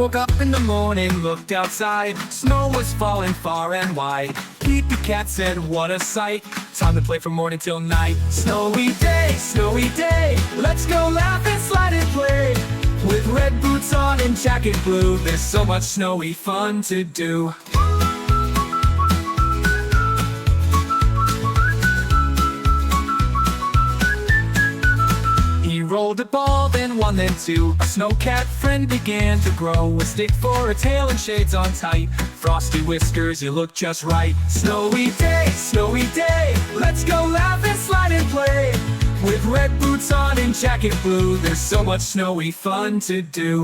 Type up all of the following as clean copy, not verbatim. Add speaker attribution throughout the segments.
Speaker 1: woke up in the morning, looked outside. Snow was falling far and wide. Pete the cat said, what a sight. Time to play from morning till night. Snowy day, let's go laugh and slide and play. With red boots on and jacket blue, there's so much snowy fun to do. He rolled a ball, then one, then two. A snowcat friend began to grow. A stick for a tail and shades on tight. Frosty whiskers, you look just right. Snowy day, let's go laugh and slide and play. With red boots on and jacket blue, there's so much snowy fun to do.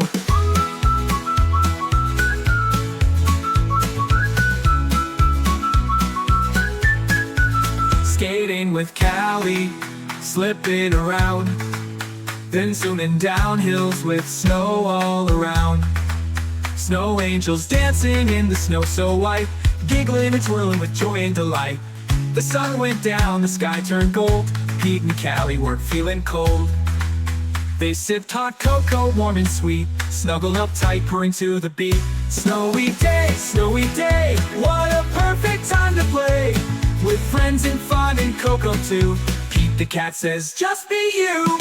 Speaker 1: Skating with Callie, slipping around, then zooming down hills with snow all around. Snow angels dancing in the snow so white, giggling and twirling with joy and delight. The sun went down, the sky turned gold. Pete and Callie weren't feeling cold. They sipped hot cocoa, warm and sweet, snuggled up tight, purring to the beat. Snowy day, what a perfect time to play. With friends and fun and cocoa too. Pete the cat says, just be you.